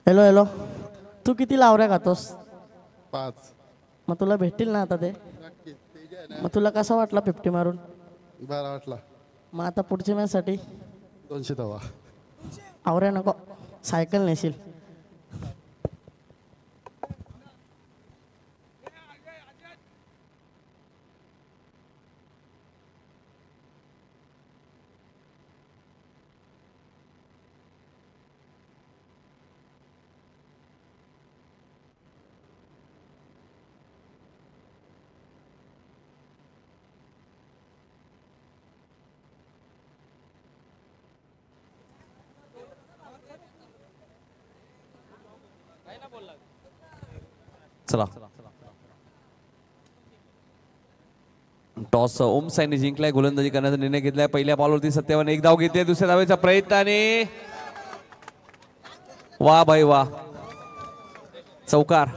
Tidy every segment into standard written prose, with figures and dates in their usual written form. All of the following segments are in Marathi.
हॅलो हॅलो, तू किती लावऱ्या खातोस? 5. मग तुला भेटतील ना आता ते? मग तुला कसा वाटला 50 मारून? बरा वाटला. मग आता पुढच्या मॅच साठी 200 तवा. आवऱ्या नको, सायकल नेशील. चला, टॉस ओम साईने जिंकलाय. गोलंदाजी करण्याचा निर्णय घेतलाय. पहिल्या बॉलवरती सत्यवान एक धाव घेतली. दुसऱ्या धावेचा प्रयत्न आणि वा भाई वा, चौकार.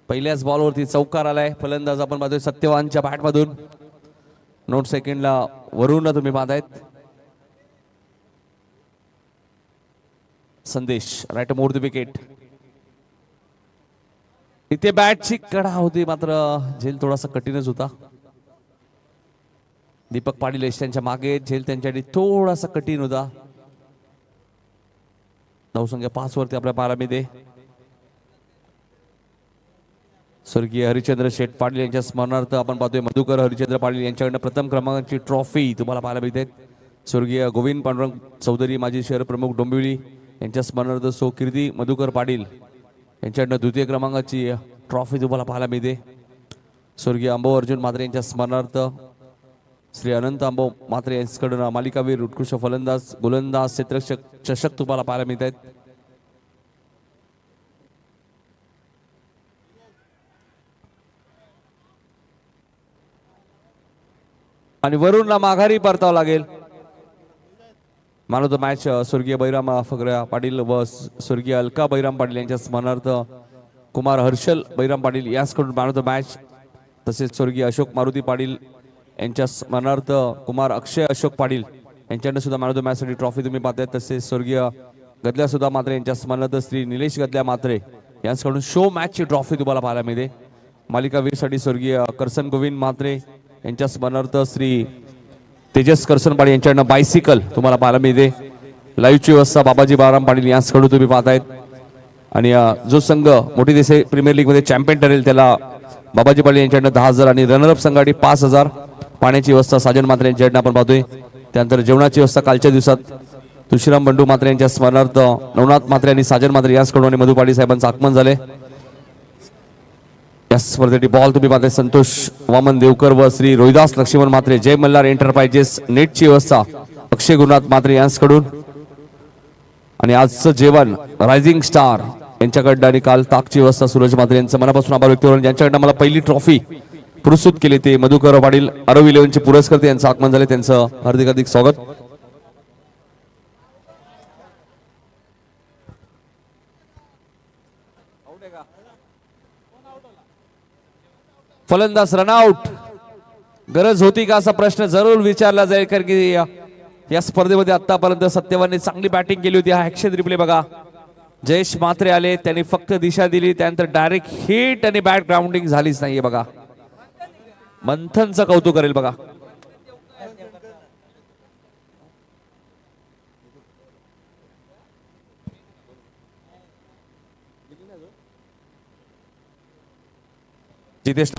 पहिल्याच बॉलवरती चौकार आलाय. फलंदाज आपण पाहतोय सत्यवानच्या बॅटमधून. नोट सेकंडला वरून तुम्ही पाहतायत. संदेश राईट मोर द विकेट. इथे बॅटची कडा होती, मात्र झेल थोडासा कठीणच होता. दीपक पाटील त्यांच्या मागे, झेल त्यांच्यासाठी थोडासा कठीण होता. धावसंख्या 5 वरती आपल्या पाहायला मिळते. स्वर्गीय हरिचंद्र शेठ पाटील यांच्या स्मरणार्थ आपण पाहतोय मधुकर हरिचंद्र पाटील यांच्याकडनं प्रथम क्रमांकाची ट्रॉफी तुम्हाला पाहायला मिळते. स्वर्गीय गोविंद पांडुरंग चौधरी माजी शहर प्रमुख डोंबिवली यांच्या स्मरणार्थ सो कीर्ती मधुकर पाटील यांच्याकडनं द्वितीय क्रमांकाची ट्रॉफी तुम्हाला पाहायला मिळते. स्वर्गीय अंबो अर्जुन म्हात्रे यांच्या स्मरणार्थ श्री अनंत अंबो म्हात्रे यांच्याकडून मालिकावीर उत्कृष्ट फलंदाज गोलंदाज क्षेत्ररक्षक चषक तुम्हाला पाहायला मिळत आहेत. आणि वरूनला माघारी परतावं लागेल. मॅन ऑफ द मॅच स्वर्गीय बैराम फगऱ्या पाटील व स्वर्गीय अलका बैराम पाटील यांच्या स्मरणार्थ कुमार हर्षल बैराम पाटील यांच्याकडून मॅन ऑफ द मॅच. तसेच स्वर्गीय अशोक मारुती पाटील यांच्या स्मरणार्थ कुमार अक्षय अशोक पाटील यांच्याकडून सुद्धा मॅन ऑफ द मॅच साठी ट्रॉफी तुम्ही पाहताय. तसेच स्वर्गीय गदल्या सुद्धा मात्रे यांच्या स्मरणार्थ श्री निलेश गदल्या मात्रे यांच्याकडून शो मॅचची ट्रॉफी तुम्हाला पाहायला मिळते. मालिकावीर साठी स्वर्गीय करसन गोविंद म्हात्रे यांच्या स्मरणार्थ श्री तेजस करसनपाडी यांच्याकडनं बायसिकल तुम्हाला पाहायला मिळते. लाईव्हची व्यवस्था बाबाजी बाराम पाटील यांच्याकडून तुम्ही पाहतायत. आणि जो संघ मोठी देसाई प्रीमियर लीग मध्ये चॅम्पियन ठरेल त्याला बाबाजी पाटील यांच्याकडनं 10,000 आणि रनरअप संघासाठी 5,000. पाण्याची व्यवस्था साजन मात्रे यांच्याकडनं आपण पाहतोय. त्यानंतर जेवणाची व्यवस्था कालच्या दिवसात तुळशीराम बंडू मात्रे यांच्या स्मरणार्थ नवनाथ मात्रे आणि साजन मात्रे यांच्याकडून आणि मधु पाटील साहेबांचं आगमन झाले. या स्पर्धेसाठी बॉल तुम्ही पाहताय संतोष वामन देवकर व श्री रोहिदास लक्ष्मण मात्रे जय मल्हार एंटरप्राइजेस. नेटची व्यवस्था अक्षय गुरुनाथ मात्रे यांच्याकडून. आणि आजचं जेवण रायझिंग स्टार यांच्याकडनं आणि काल ताकची व्यवस्था सूरज मात्रे यांचं मनापासून आभार व्यक्त करून ज्यांच्याकडनं मला पहिली ट्रॉफी पुरस्कृत केली ते मधुकर पाटील आरव 11चे पुरस्कर्ते यांचं आगमन झाले. त्यांचं हार्दिक हार्दिक स्वागत. फलंदाज रनआउट. गरज होती का असा प्रश्न जरूर विचारला जाईल, कारण की या स्पर्धेमध्ये आतापर्यंत सत्यवानने चांगली बॅटिंग केली होती. हा ऍक्शन रिप्ले बघा. जयेश मात्रे आले, त्यांनी फक्त दिशा दिली, त्यानंतर डायरेक्ट हिट आणि बॅट ग्राउंडिंग झालीच नाहीये बघा. मंथनचं कौतुक करेल बघा. जितेश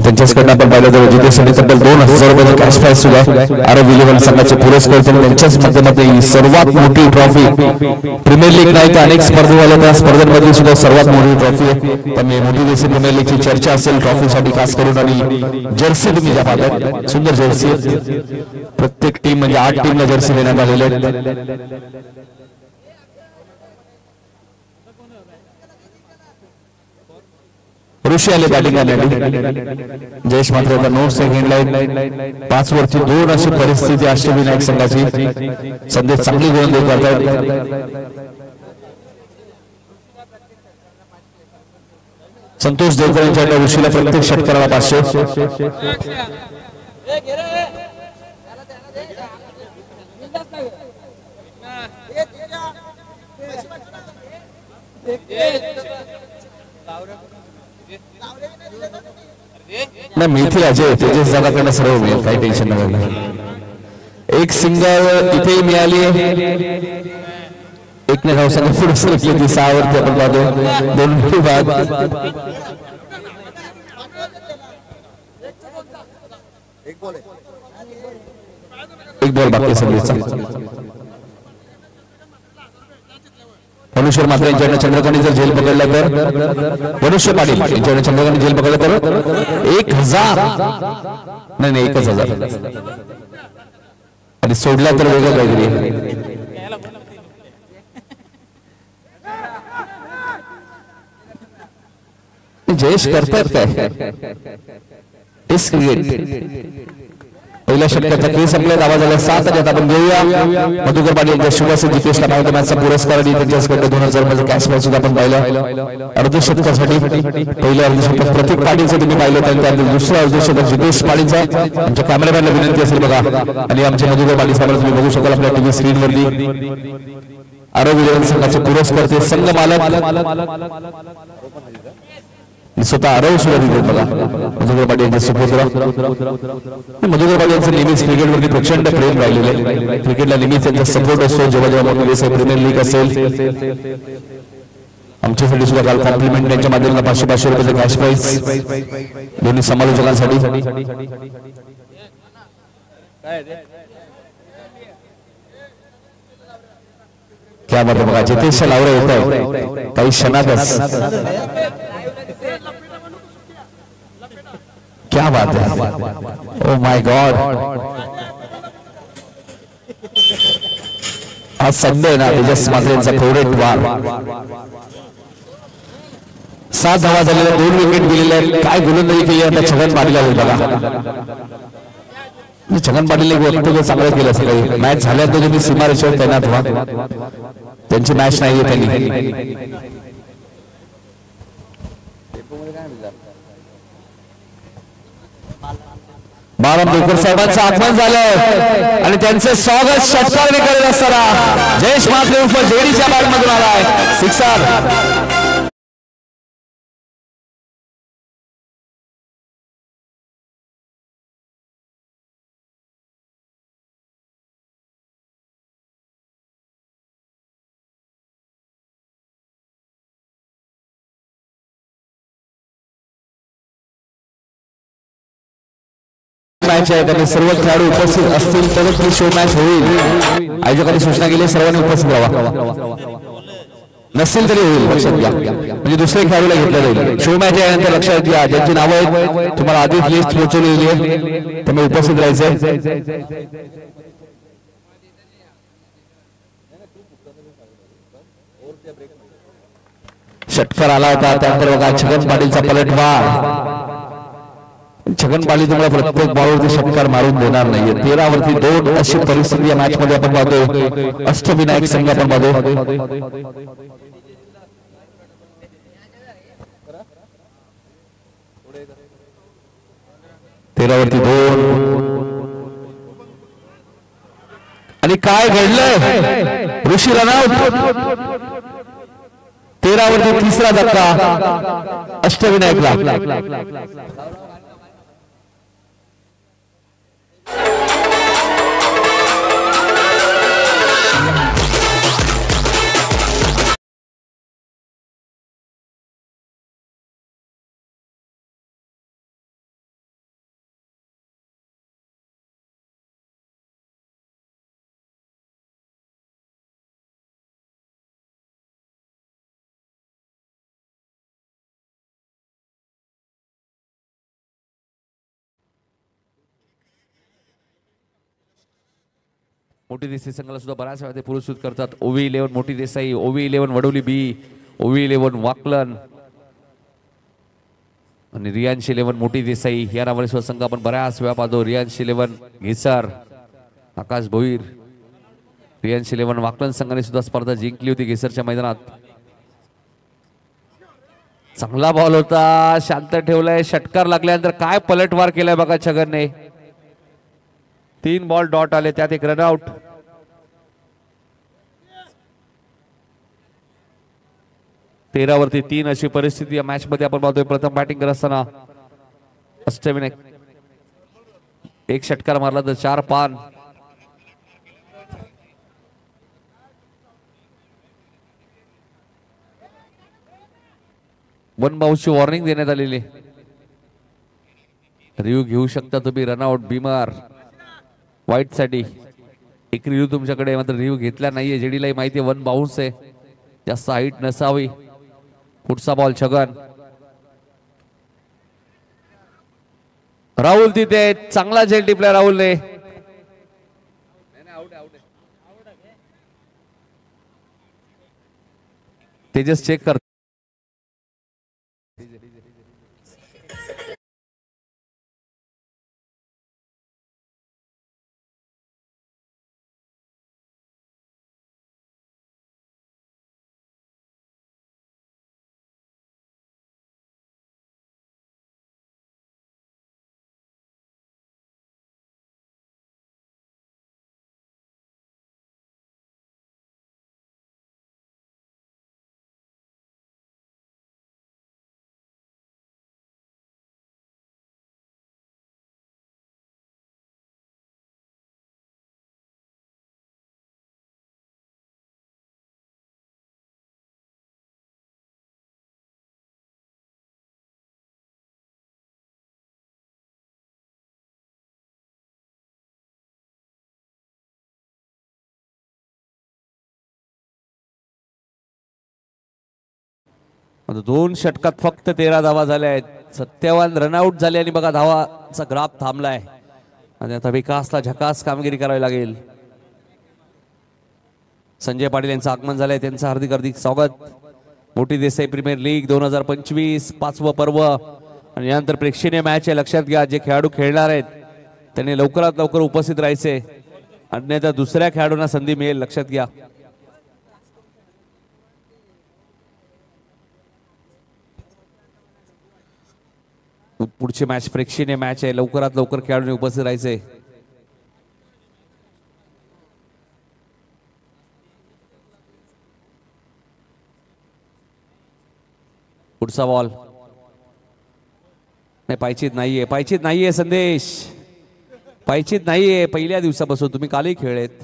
त्यांच्याकडनं आपण पाहिलं तर जितेशसाठी तब्बल 2000 रुपयाचा कॅश प्राइज सुद्धा आहे. आरव विलेवन संघाचे पुरस्कार त्यांच्याच माध्यमातून ही सर्वात मोठी ट्रॉफी प्रीमियर लीग नाही तर अनेक स्पर्धा झाल्या त्या स्पर्धांमध्ये सुद्धा सर्वात मोठी ट्रॉफी आहे. त्यामुळे मोठी देशी प्रीमियर लीगची चर्चा असेल ट्रॉफीसाठी खास करून. आणि जर्सी तुम्ही ज्या पाहताय सुंदर जर्सी प्रत्येक टीम म्हणजे 8 टीमला जर्सी देण्यात आलेले आहेत. ऋषी आले बॅटिंग करण्यासाठी. जयेश मात्र आता 9 सेकंड लाईन 5 वरची 2 अशी परिस्थिती अष्टविनायक संघाची. संदेश चांगली गोलंदाजी करतायत. संतोष देवकर यांच्याकडे ऋषीला प्रत्येक षटकाराला 500. नाही मिळतील अजय तेजस दादाकडनं सर्व मिळेल काही टेन्शन नाही. एक सिंगल इथेही मिळाली. एक ने धाव संघ पुढे सरकली ती 6 वरती आपण पाहतो 2 बाद. एक बॉल बाकी संदेशचा. मनुष्य मात्र यांच्याकडे चंद्रकांनी जर झेल पकडला तर मनुष्य पाटील यांच्याकडे चंद्रकांनी झेल पकडला तर 1000 नाही 1000 आणि सोडला तर वेगळं काहीतरी. जयेश करतायत काय टेस्ट क्रिकेट पहिल्या षटकाचा खेळ संपल्यात. आवाज आला 7 आणि आता आपण घेऊया मधुकर पाटील यांच्या शुभासी जितेशला मॅन ऑफ द मॅचचा पुरस्कार आणि त्यांच्याकडे 2000 रुपयाचा कॅश प्राइज सुद्धा आपण पाहिलं. अर्धशतकासाठी पहिल्या अर्धशतक प्रतीक पाटीलचं तुम्ही पाहिलं त्यानंतर दुसरं अर्धशतक जितेश पाटीलचा. आमच्या कॅमेरामॅनला विनंती असेल बघा. आणि आमचे मधुकर पाटील साहेब तुम्ही बघू शकाल आपल्या टीव्ही स्क्रीनवरती. आरव विलेवन संघाचे पुरस्कार ते संघ मालक स्वतः आरव सुद्धा दिले बघा मधुकर पाटील यांचे सुपुत्र. मधुकर पाटील यांचं नेहमीच क्रिकेटवरती प्रचंड प्रेम राहिलेलं आहे. क्रिकेटला नेहमीच त्यांचा सपोर्ट असतो. जेव्हा जेव्हा मोठी प्रीमियर लीग असेल आमच्यासाठी सुद्धा काल कॉम्प्लिमेंट त्यांच्या माध्यमातून 500 रुपयाचं कॅश प्राइज दोन्ही समालोचकांसाठी. क्या बात बघा जितेश लावरे येत आहे काही क्षणातच. क्या बात है. ओ माय गॉड आज संडे ना तेजस मात्र यांचा फेवरेट वार. 7 धावा झालेल्या 2 विकेट गेलेल्या आहेत. काय गोलंदाजी केली आता छगन पाटील आले बघा. छगन पाटील एक वक्तव्य चांगलं केलं सकाळी. मॅच झाल्यानंतर तुम्ही सीमारेषेवर तैनात व्हा. त्यांची मॅच नाहीये त्यांनी. बाराम देवकर साहेबांचं आगमन झालं आणि त्यांचे स्वागत षटकाराने करत असताना जयेश मात्रे उर्फ जेडीच्या बॅटमधून आलाय 6. मॅच आहे त्यामुळे सर्व खेळाडू उपस्थित असतील तरच ही शो मॅच होईल. आयोजकांनी सूचना केली सर्वांनी उपस्थित राहा. नसेल तरी होईल लक्षात घ्या. म्हणजे दुसऱ्या खेळाडूला घेतलं जाईल. शो मॅच आहे नंतर लक्षात घ्या ज्यांची नावं आहेत तुम्हाला आधीच लिस्ट पोहोचवलेली आहे त्यामुळे उपस्थित राहायचंय. षटकार आला होता त्यानंतर बघा छगन पाटीलचा पलटवार. छगन पाटील तुम्हाला प्रत्येक बॉलवरती षटकार मारून देणार नाहीये. 13 वरती 2 अशी परिस्थिती या मॅच मध्ये आपण पाहतोय. अष्टविनायक संघ आपण पाहतोय. तेरावरती 2 आणि काय घडलंय ऋषी रनआउट. 13 वरती 3रा धक्का अष्टविनायकला. मोठी देसाई संघाला सुद्धा बऱ्याच वेळा ते पुरस्कृत करतात. OV11 मोठी देसाई, OV11 वडोली बी, OV11 वाकलन आणि रियांश 11 मोठी देसाई या नावाने सुद्धा संघ आपण बऱ्याच वेळा पाहतो. रियांश 11 घेसार, आकाश भोईर, रियांश 11 वाकलन संघाने सुद्धा स्पर्धा जिंकली होती घेसरच्या मैदानात. चांगला बॉल होता, शांत ठेवलाय. षटकार लागल्यानंतर काय पलटवार केलाय बघा छगनने. 3 बॉल डॉट आले, त्यात एक रनआउट. तेरावरती 3 अशी परिस्थिती या मॅच मध्ये आपण पाहतोय. प्रथम बॅटिंग करत असताना अष्टविनायक एक षटकार मारला तर 4 पान. वन बाउन्सची वॉर्निंग देण्यात आलेली. रिव्ह्यू घेऊ शकता तुम्ही. रनआउट बीमार वाईट साठी एक रिव्ह्यू तुमच्याकडे, मात्र रिव्ह्यू घेतला नाहीये. जेडीलाही माहिती आहे वन बाउन्स आहे, जास्त हाईट नसावी. पुढचा बॉल छगन. राहुल तिथे चांगला झेल टिपला राहुलने. तेजस चेक कर. दोन षटकात फक्त 13 धावा झाल्या आहेत. 57 रनआउट झाले आणि बघा धावाचा ग्राफ थांबलाय. आणि आता विकासला झकास कामगिरी करावी लागेल. संजय पाटील यांचं आगमन झालंय, त्यांचं हार्दिक हार्दिक स्वागत. मोठी देसाई प्रीमियर लीग 2025 5वं पर्व आणि यानंतर प्रेक्षणीय मॅच आहे. लक्षात घ्या, जे खेळाडू खेळणार आहेत त्यांनी लवकरात लवकर उपस्थित राहायचे, अन्यथा दुसऱ्या खेळाडूंना संधी मिळेल. लक्षात घ्या. पुढची मॅच प्रेक्षणीय मॅच आहे, लवकरात लवकर खेळाडूंनी उपस्थित राहायचे. पुढचा बॉल नाही, पायचीत नाहीये, पायचीत नाहीये. संदेश पायचीत नाहीये. पहिल्या दिवसापासून तुम्ही कालही खेळलेत.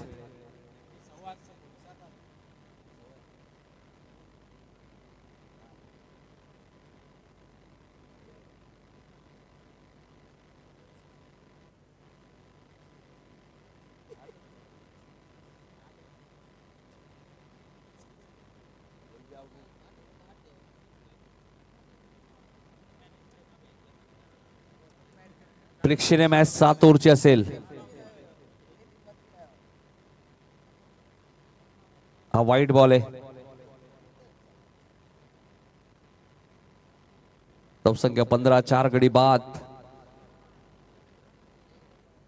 प्रेक्षणीय मॅच 7 ओव्हरची असेल. हा वाईट बॉल आहे. धावसंख्या 15, 4 गडी बाद.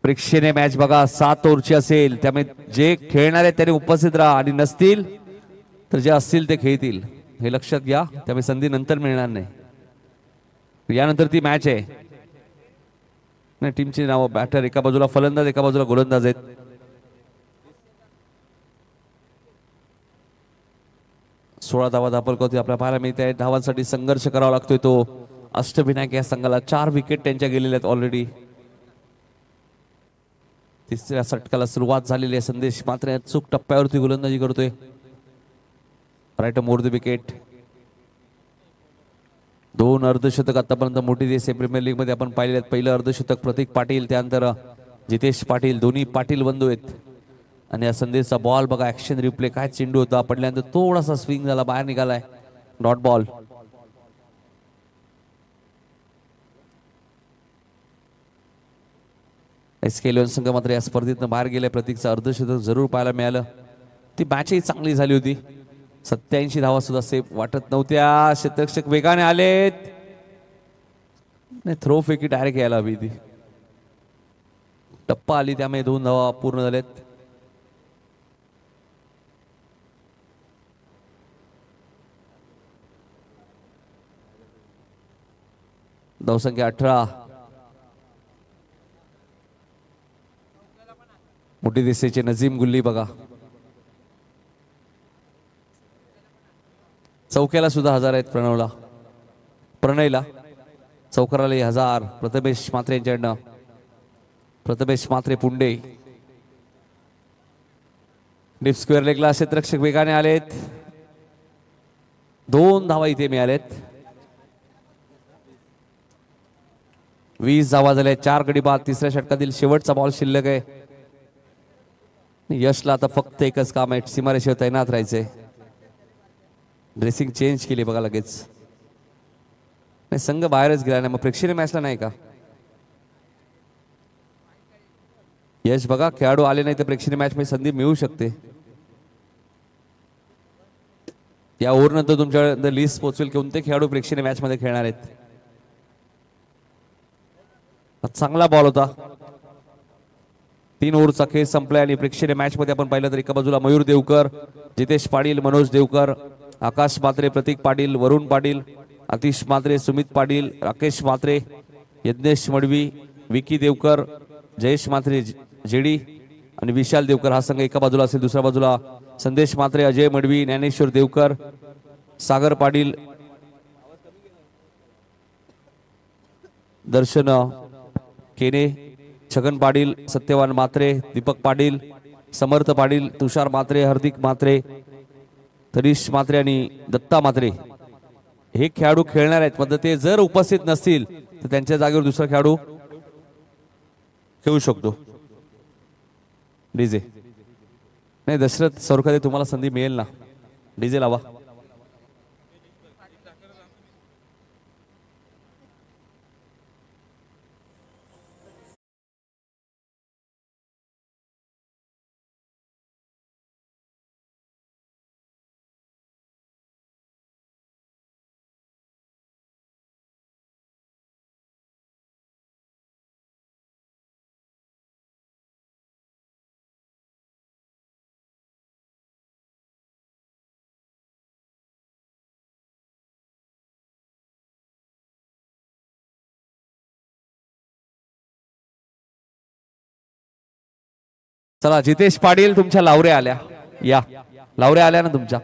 प्रेक्षणीय मॅच बघा 7 ओव्हरची असेल, त्यामुळे जे खेळणार आहेत त्यांनी उपस्थित राहा आणि नसतील तर जे असतील ते खेळतील, हे लक्षात घ्या. त्यामुळे संधी नंतर मिळणार नाही. यानंतर ती मॅच आहे. टीमची नाव बॅटर एका बाजूला फलंदाज, एका बाजूला गोलंदाज आहेत. सोळा धावा धापलकवती आपल्या पाहायला मिळत आहे. धावांसाठी संघर्ष करावा लागतोय तो अष्टविनायक या संघाला. 4 विकेट त्यांच्या गेलेल्या आहेत ऑलरेडी. तिसऱ्या षटकाला सुरुवात झालेली आहे. संदेश मात्र चूक टप्प्यावरती गोलंदाजी करतोय. Right more the wicket. 2 अर्धशतक आतापर्यंत मोठी देसाई प्रीमियर लीग मध्ये आपण पाहिले आहेत. पहिलं अर्धशतक प्रतीक पाटील, त्यानंतर जितेश पाटील, दोन्ही पाटील बंधू आहेत. आणि या संदेशचा बॉल बघा, ऍक्शन रिप्ले, काय चेंडू होता, पडल्यानंतर थोडासा स्विंग झाला, बाहेर निघालाय. Dot ball. SK11 संघ मात्र या स्पर्धेतून बाहेर गेले. प्रतीकचं अर्धशतक जरूर पाहायला मिळालं. ती मॅचही चांगली झाली होती. 87 धावा सुद्धा सेफ वाटत नव्हत्या. क्षेत्ररक्षक वेगाने आलेत. नाही, थ्रो फेकी डायरेक्ट यायला हवी ती. टप्पा आली त्यामुळे 2 धावा पूर्ण झालेत. धावसंख्या 18. मोठी दिसेचे नजीम गुल्ली बघा. चौक्याला सुद्धा 1000 आहेत. प्रणयला चौकाराला 1000. प्रथमेश मात्रे यांच्याकडनं. प्रथमेश मात्रे पुंडे. डीप स्क्वेअर लेगला क्षेत्ररक्षक वेगाने आलेत. 2 धावा इथे मिळालेत. 20 धावा झाल्या. 4 गडी बाद. तिसऱ्या षटकातील शेवटचा बॉल शिल्लक आहे. यशला आता फक्त एकच काम आहे, सीमारेषेवर तैनात राहायचंय. ड्रेसिंग चेंज केली बघा लगेच. नाही, संघ बाहेरच गेला नाही. मग प्रेक्षणीय मॅचला नाही का? यश बघा, खेळाडू आले नाही तर प्रेक्षणीय मॅच मध्ये संधी मिळू शकते. या ओव्हरनंतर तुमच्याकडे लिस्ट पोहोचवेल कोणते खेळाडू प्रेक्षणीय मॅच मध्ये खेळणार आहेत. चांगला बॉल होता. 3 ओव्हरचा खेळ संपलाय आणि प्रेक्षणीय मॅच मध्ये आपण पाहिलं तर एका बाजूला मयूर देवकर, जितेश पाटील, मनोज देवकर, आकाश मात्रे, प्रतीक पाटील, वरुण पाटील, आतिश मात्रे, सुमित पाटील, राकेश मात्रे, यज्ञेश मडवी, विकी देवकर, जयेश मात्रे, जेडी आणि विशाल देवकर हा संघ एका बाजूला असेल. दुसऱ्या बाजूला संदेश मात्रे, अजय मडवी, ज्ञानेश्वर देवकर, सागर पाटील, दर्शन केने, छगन पाटील, सत्यवान मात्रे, दीपक पाटील, समर्थ पाटील, तुषार मात्रे, हार्दिक मात्रे, तरीश मात्रे आणि दत्ता मात्रे हे खेळाडू खेळणार आहेत. पण ते जर उपस्थित नसतील तर त्यांच्या जागेवर दुसरा खेळाडू खेळू शकतो. डीजे नाही, दशरथ सरकडे तुम्हाला संधी मिळेल ना. डीजे लावा. चला, जितेश पाटील तुमच्या लावऱ्या आल्या. या लावऱ्या आल्या ना तुमच्या.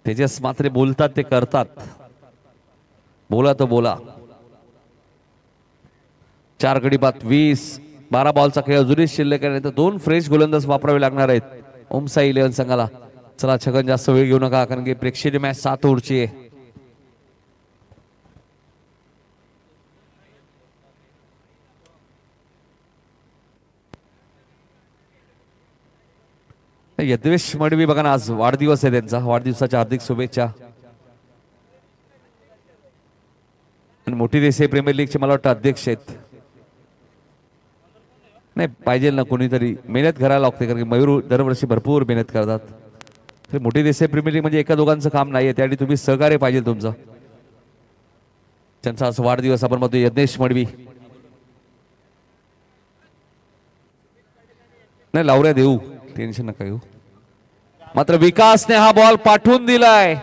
तेजस मात्रे बोलतात ते करतात. बोला तर बोला. 4 गडी बाद. 12 बॉलचा खेळ अजूनही शिल्लक आहे. तर 2 फ्रेश गोलंदाज वापरावे लागणार आहेत ओमसाई 11 संघाला. चला छगन, जास्त वेळ घेऊ नका कारण की प्रेक्षणीय मॅच 7 ओव्हरची आहे. यज्ञेश मडवी बघा ना, आज वाढदिवस आहे त्यांचा. वाढदिवसाच्या हार्दिक शुभेच्छा. आणि मोठी देसाई प्रीमियर लीगचे मला वाटतं अध्यक्ष आहेत. नाही पाहिजे ना कोणीतरी, मेहनत करायला लागते कारण की मयूर दरवर्षी भरपूर मेहनत करतात. मोठी देसाई प्रीमियर लीग म्हणजे एका दोघांचं काम नाहीये, त्यासाठी तुम्ही सहकार्य पाहिजे तुमचं. त्यांचा आज वाढदिवस आपण म्हणतो. यज्ञेश मडवी नाही, लावऱ्या देऊ, टेन्शन नका घेऊ. मात्र विकासने हा बॉल पाठवून दिलाय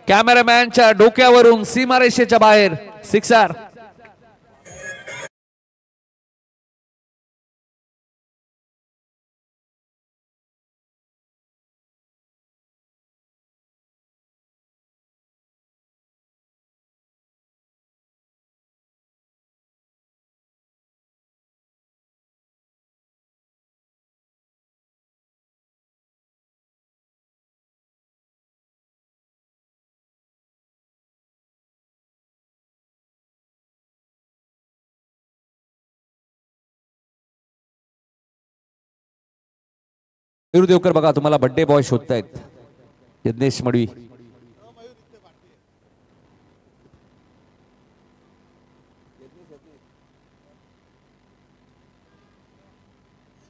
कॅमेरामॅनच्या डोक्यावरून सीमारेषेच्या बाहेर. 6 मयूर देवकर बघा, तुम्हाला बर्थडे बॉय शोधतायत. यज्ञेश मडवी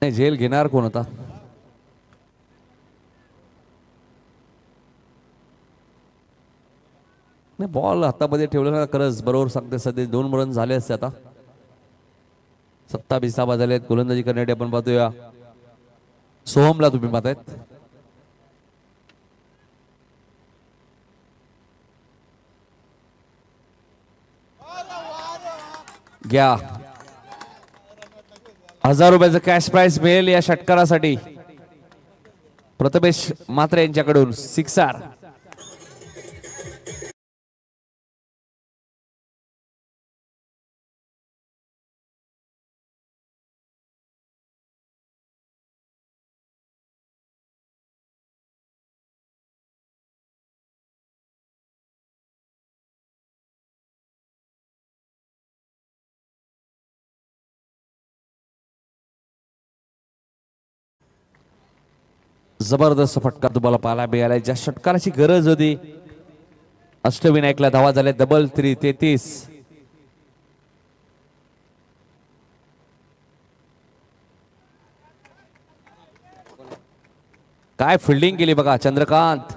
नाही, झेल घेणार कोण होता? नाही, बॉल हातामध्ये ठेवलं ना, खरंच बरोबर सांगते. सध्या 2 रन झाले असते आता. 27 धावा झाल्यात. गोलंदाजी करण्यासाठी आपण पाहतोय सोहमला तुम्ही पाहतायत. घ्या, 1000 रुपयाचं कॅश प्राइज मिळेल या षटकारासाठी. प्रथमेश मात्रे यांच्याकडून सिक्सर. जबरदस्त फटका तुम्हाला पाहायला मिळाला. ज्या षटकाराची गरज होती. अष्टविनायकला धावा झाल्या. डबल 3 33. काय फिल्डिंग केली बघा चंद्रकांत.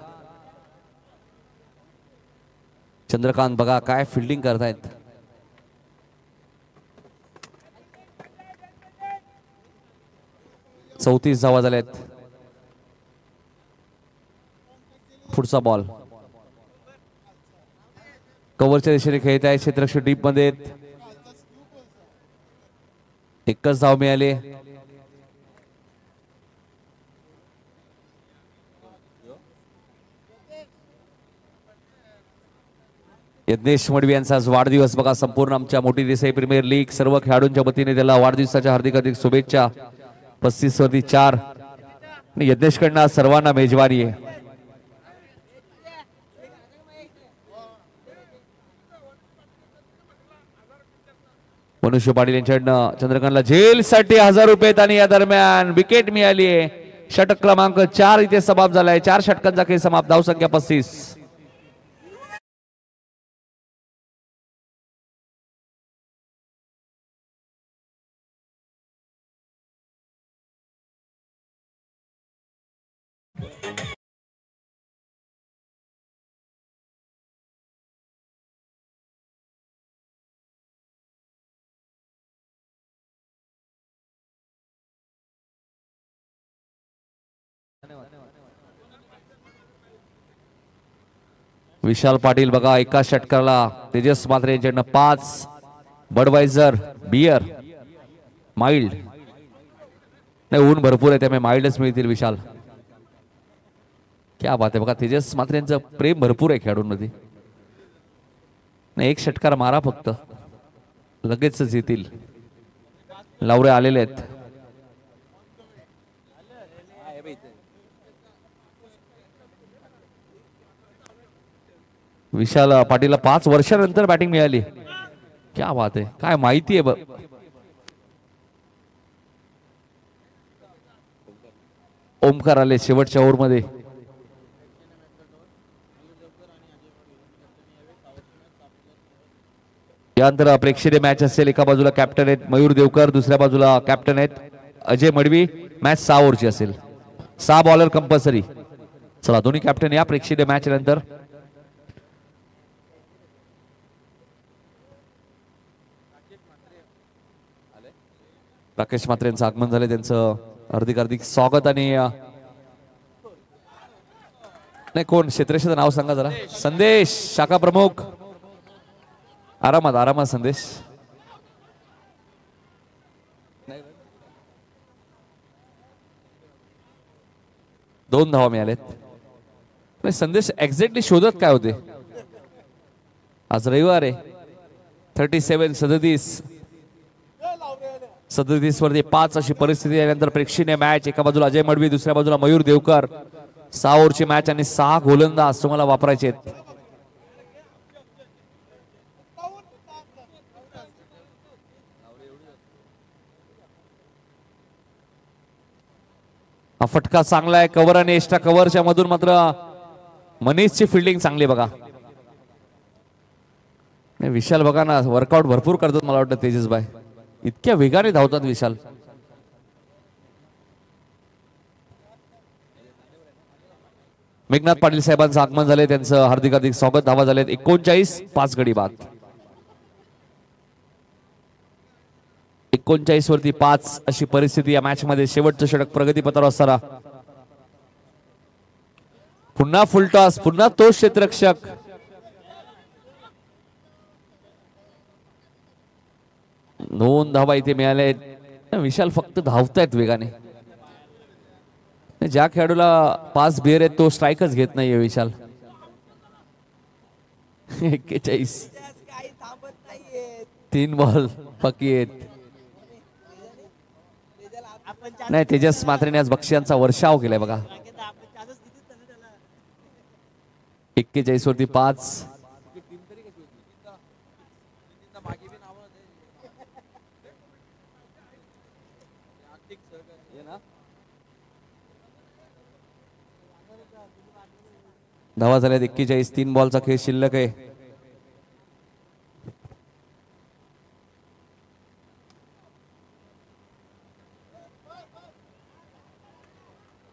चंद्रकांत बघा काय फिल्डिंग करतायत. चौतीस धावा झाल्यात. पुढचा बॉल कव्हरच्या दिशेने खेळत आहे. क्षेत्ररक्षक डीप मध्ये. एकच धाव मिळाली. यज्ञेश मडवी यांचा आज वाढदिवस बघा. संपूर्ण आमच्या मोठी देसाई प्रीमियर लीग सर्व खेळाडूंच्या वतीने त्याला वाढदिवसाच्या हार्दिक हार्दिक शुभेच्छा. 35 वरती 4. यज्ञेश कडनं सर्वांना मेजवानी आहे. मनुष्य पाटील यांच्याकडनं चंद्रकांतला झेलसाठी 1000 रुपये आणि या दरम्यान विकेट मिळाली आहे. षटक क्रमांक 4 इथे समाप्त झालाय. 4 षटकांचा खेळ समाप्त. धाव संख्या 35. विशाल पाटील बघा एका षटकाला. तेजस मात्रे यांच्याकडनं 5. बडवायझर बियर माइल्ड. नाही, ऊन भरपूर आहे त्यामुळे माइल्डच मिळतील विशाल. क्या बात आहे बघा. तेजस मात्रे यांचं प्रेम भरपूर आहे खेळाडूंमध्ये. नाही, एक षटकार मारा फक्त लगेचच येतील. लावरे आलेले आहेत. विशाल पाटीलला 5 वर्षानंतर बॅटिंग मिळाली. क्या बात आहे. काय माहिती आहे. ओमकार आले शेवटच्या ओव्हरमध्ये. यानंतर प्रेक्षणीय मॅच असेल. एका बाजूला कॅप्टन आहेत मयूर देवकर, दुसऱ्या बाजूला कॅप्टन आहेत अजय मडवी. मॅच 6 ओव्हरची असेल. 6 बॉलर कंपल्सरी. चला दोन्ही कॅप्टन या प्रेक्षणीय मॅच नंतर. राकेश मात्रे यांचं आगमन झाले. त्यांचं हार्दिक हार्दिक स्वागत. आणि नाही, कोण क्षेत्रक्षाचं नाव सांगा जरा. संदेश शाखा प्रमुख. आरामात आरामात संदेश. दोन धावा मिळालेत. नाही, संदेश एक्झॅक्टली शोधत काय होते. आज रविवार आहे. 37 37 वरती 5 अशी परिस्थिती यानंतर प्रेक्षणीय मॅच. एका बाजूला अजय मडवी, दुसऱ्या बाजूला मयूर देवकर. 6 ओव्हरची मॅच आणि 6 गोलंदाज तुम्हाला वापरायचे आहेत. हा फटका चांगला आहे. कव्हर आणि एक्स्ट्रा कव्हरच्या मधून मात्र मनीषची फिल्डिंग चांगली बघा. विशाल बघा ना, वर्कआउट भरपूर करतात मला वाटतं तेजस भाई. इतक्या वेगाने धावतात विशाल. मेघनाथ पाटील साहेबांचं आगमन झाले, त्यांचं हार्दिक हार्दिक स्वागत. धावा झालेत 39, 5 गडी बाद. 39 वरती 5 अशी परिस्थिती या मॅच मध्ये. शेवटचं षटक प्रगतीपथावर असताना पुन्हा फुलटॉस, पुन्हा तो क्षेत्ररक्षक. दोन धावा इथे मिळाले. विशाल फक्त धावतायत वेगाने. ज्या खेळाडूला 5 बिअर आहेत तो स्ट्राईकच घेत नाहीये विशाल. 41, 3 बॉल बाकी आहेत. नाही, तेजस मात्रेने आज बक्षिसांचा वर्षाव केलाय बघा. 41 वरती 5. धावा झाल्यात 41, 3 बॉलचा खेळ शिल्लक आहे.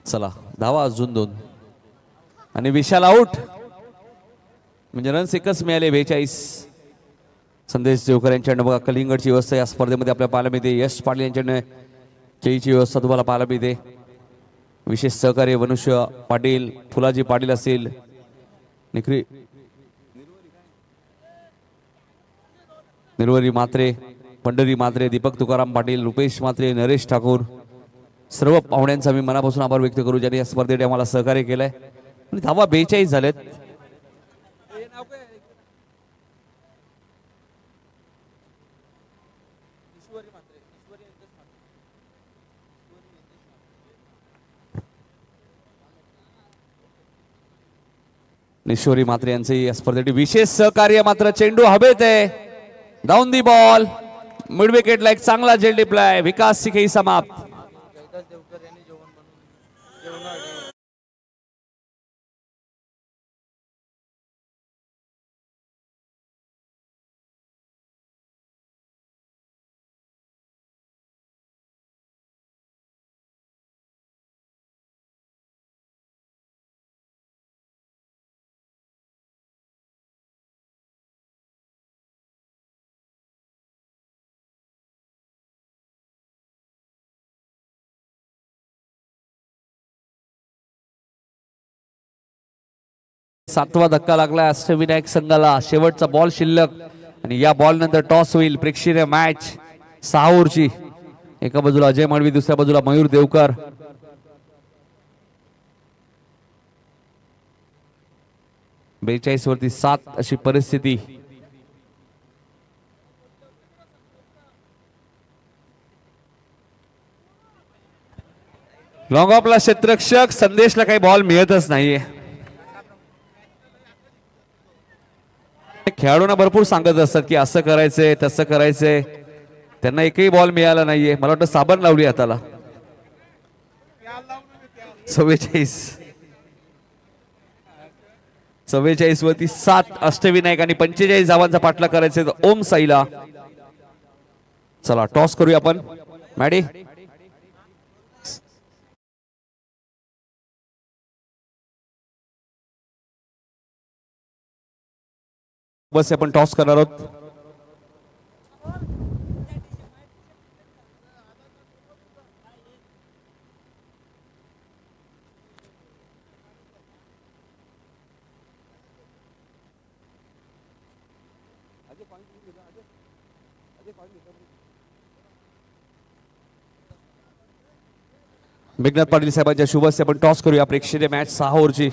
चला, धावा अजून 2 आणि विशाल आउट. म्हणजे रन्स एकच मिळाले. 42. संदेश देवकर यांच्याकडनं बघा कलिंगडची व्यवस्था या स्पर्धेमध्ये आपल्याला पाहायला मिळते. यश पाटील यांच्याकडनं खेळीची व्यवस्था तुम्हाला पाहायला मिळते. विशेष सहकार्य वनुष्य पाटील, फुलाजी पाटील असेल, निर्वरी मात्रे, पंढरी मात्रे, दीपक तुकाराम पाटील, रुपेश मात्रे, नरेश ठाकूर, सर्व पाहुण्यांचा मी मनापासून आभार व्यक्त करू ज्यांनी या स्पर्धेत आम्हाला सहकार्य केलंय. आणि धावा 42 झालेत. ईश्वरी मात्रे यांचे या स्पर्धेसाठी विशेष सहकार्य. मात्र चेंडू हवेत आहे. डाऊन दी बॉल, मिड विकेटला एक चांगला झेल प्लाय. विकास सिके समाप्त. सातवा धक्का लागला अष्टविनायक संघाला. शेवटचा बॉल शिल्लक आणि या बॉल नंतर टॉस होईल. प्रेक्षणीय मॅच 6 ओव्हरची. एका बाजूला अजय मळवी, दुसऱ्या बाजूला मयूर देवकर. बेचाळीस वरती 7 अशी परिस्थिती. लॉंग ऑफला क्षेत्ररक्षक संदेशला काही बॉल मिळतच नाहीये. खेळाडूंना भरपूर सांगत असतात की असं करायचंय तसं करायचंय. त्यांना एकही बॉल मिळाला नाहीये. मला वाटतं साबण लावली हाताला. 44 वरती 7 अष्टविनायक आणि 45 धावांचा पाठला करायचे ओम साईला. चला टॉस करूया आपण. मॅडी बस आपण टॉस करणार आहोत. मेघनाथ पाटील साहेबांच्या शुभ हस्ते आपण टॉस करूया. प्रेक्षणीय मॅच 6 ओव्हरची.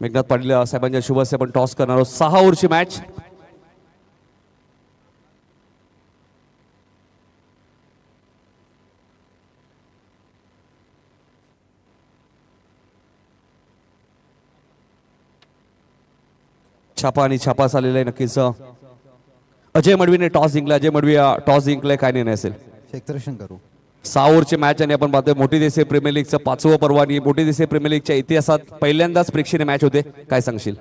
मेघनाथ पाटील साहेबांच्या शुभ हस्ते आपण टॉस करणार आहोत. 6 ओव्हरची मॅच. छापा आणि छापा झालेला आहे नक्कीच. अजय मडवीने टॉस जिंकला. अजय मडवी टॉस जिंकलाय, काय निर्णय असेल? क्षेत्ररक्षण करू. 6 ओव्हरची मॅच आणि आपण पाहतोय मोठी देसे प्रीमियर लीगचं 5वं पर्व आणि मोठी देसे प्रीमियर लीगच्या इतिहासात पहिल्यांदाच प्रेक्षणीय मॅच होते. काय सांगशील?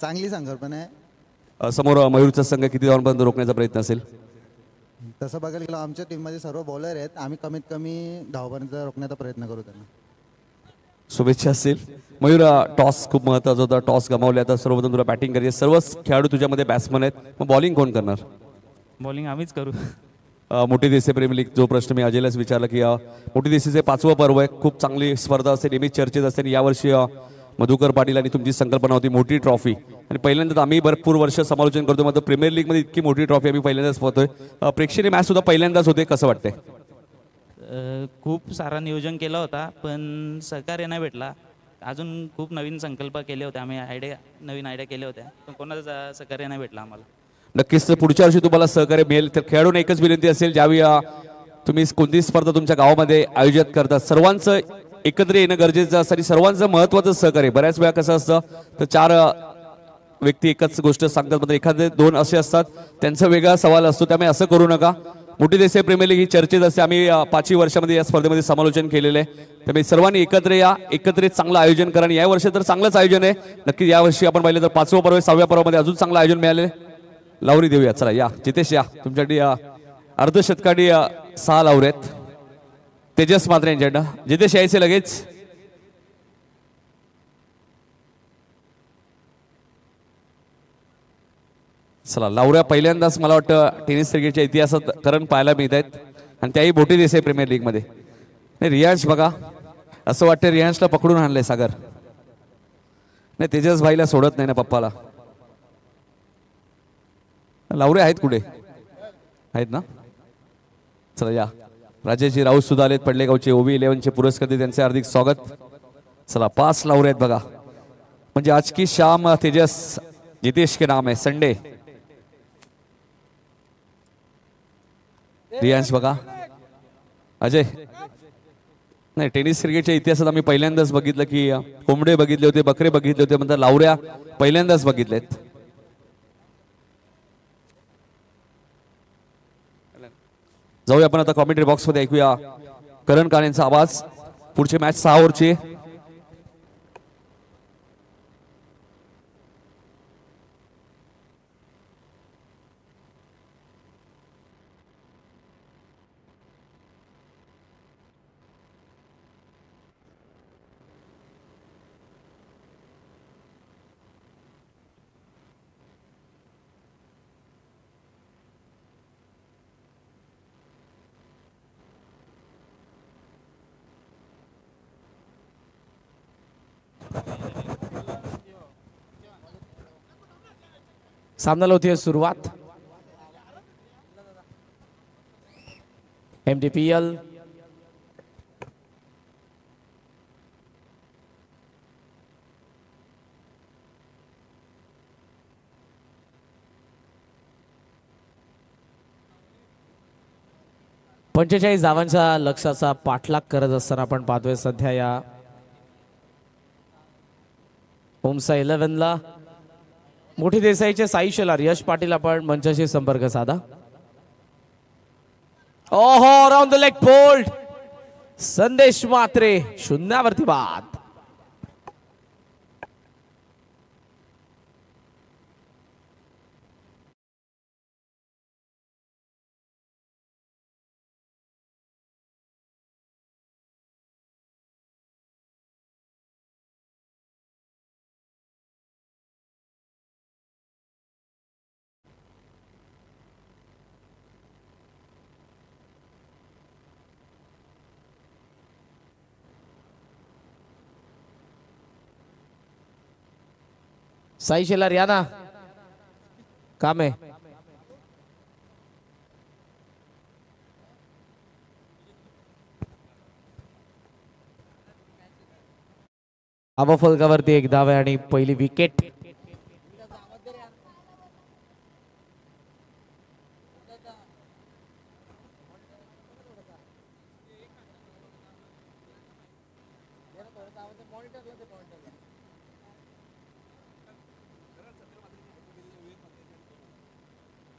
चांगली संकल्पना आहे. समोर मयूरचा संघ किती धावांपर्यंत रोखण्याचा प्रयत्न असेल? तसं बघायला गेलं आमच्या टीममध्ये सर्व बॉलर आहेत. आम्ही कमीत कमी धावापर्यंत रोखण्याचा प्रयत्न करू त्यांना. शुभेच्छा असतील. मयूर, टॉस खूप महत्त्वाचा होता. टॉस गमावले. आता सर्वप्रथम तुला बॅटिंग करायची. सर्वच खेळाडू तुझ्यामध्ये बॅट्समन आहेत. मग बॉलिंग कोण करणार? बॉलिंग आम्हीच करू. मोठी देसाई प्रीमियर लीग जो प्रश्न मी अजयलाच विचारला की मोठी देसाईचे 5वं पर्व आहे. खूप चांगली स्पर्धा असते, नेहमीच चर्चेत असते. आणि यावर्षी मधुकर पाटील आणि तुमची संकल्पना होती मोठी ट्रॉफी. आणि पहिल्यांदाच आम्ही भरपूर वर्ष समालोचन करतो, मात्र प्रीमियर लीगमध्ये इतकी मोठी ट्रॉफी आम्ही पहिल्यांदाच पाहतोय. प्रेक्षणीय मॅच सुद्धा पहिल्यांदाच होते. कसं वाटतंय? खूप सारा नियोजन केला होता पण सहकार्य नाही भेटला. अजून खूप नवीन संकल्प केले होते आम्ही, नवीन आयडिया केल्या होत्या पण कोणाचं सहकार्य नाही भेटला आम्हाला. नक्कीच पुढच्या वर्षी तुम्हाला सहकार्य मिळेल. तर खेळाडूंना एकच विनंती असेल, ज्यावेळी तुम्ही कोणतीही स्पर्धा तुमच्या गावामध्ये आयोजित करता, सर्वांचं एकत्र येणं गरजेचं असतं आणि सर्वांचं महत्त्वाचं सहकार्य. बऱ्याच वेळा कसं असतं तर 4 व्यक्ती एकच गोष्ट सांगतात, मात्र एखादे 2 असे असतात त्यांचा वेगळा सवाल असतो. त्यामुळे असं करू नका. मोठी देसाई प्रीमियर लीग ही चर्चेत असते. आम्ही 5 वर्षामध्ये या स्पर्धेमध्ये समालोचन केलेलं आहे. त्यामुळे सर्वांनी एकत्र या, एकत्रित चांगलं आयोजन करा. आणि या वर्षी तर चांगलंच आयोजन आहे. नक्की यावर्षी आपण पाहिलं तर 5वं पर्व, 6व्या पर्वामध्ये अजून चांगलं आयोजन मिळाले. लावरी देऊया. चला या जितेश, या तुमच्यासाठी अर्धशतकाडी 6 लावरे आहेत. तेजस मात्रे यांच्याकडं. जितेश यायचे लगेच. चला, लावऱ्या पहिल्यांदाच मला वाटतं टेनिस क्रिकेटच्या इतिहासात करण पाहायला मिळत आहेत आणि त्याही मोठी देसाई प्रीमियर लीगमध्ये. नाही, रियांश बघा, असं वाटतं रियांशला पकडून आणलंय सागर. नाही, तेजस भाईला सोडत नाही ना पप्पाला. लावरे आहेत कुठे? आहेत ना? चला या. राजेशजी राऊत सुद्धा आलेत, पडलेगावचे OB11चे पुरस्कार, त्यांचे हार्दिक स्वागत. चला, 5 लावरे आहेत बघा. म्हणजे आज की शाम तेजस जितेश के नाम है, संडे. रियांश बघा. अजय, नाही, टेनिस क्रिकेटच्या इतिहासात आम्ही पहिल्यांदाच बघितलं की कोंबडे बघितले होते, बकरे बघितले होते, म्हणतात लावऱ्या पहिल्यांदाच बघितलेत. जाऊया आपण आता कॉमेंट्री बॉक्स मध्ये, ऐकूया करण काळेंचा आवाज. पुढची मॅच 6 ओव्हरची. सामन्याला होती सुरुवात. MDPL पंचेचाळीस धावांच्या लक्ष्याचा पाठलाग करत असताना आपण पाहतोय सध्या या ओमसा 11ला मोठी देसाईचे साई शेलार यश पाटील आपण मंचाशी संपर्क साधा. ओहो, अराउंड द लेग बोल्ड. संदेश मात्रे शून्यावरती बाद. साई शेलार या ना, काम आहे. फलकावरती 1 धाव आहे आणि पहिली विकेट.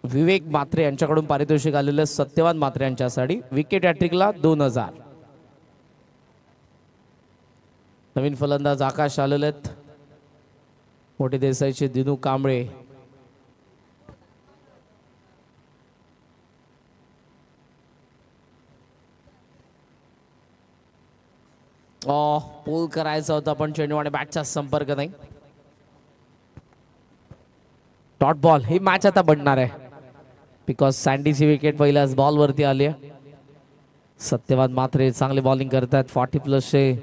विवेक मात्रे यांच्याकडून पारितोषिक आलेलं सत्यवान मात्रे यांच्यासाठी विकेट हॅट्रिकला 2000. नवीन फलंदाज आकाश आलेले आहेत. मोठे देसाईचे दिनू कांबळे पूल करायचा होता पण चेंडू आणि बॅटचा संपर्क नाही. डॉट बॉल ही मॅच आता बनणार आहे बिकॉज सँडीची विकेट पहिल्याच बॉल वरती आली आहे. सत्यवान मात्रे चांगली बॉलिंग करतात. 40+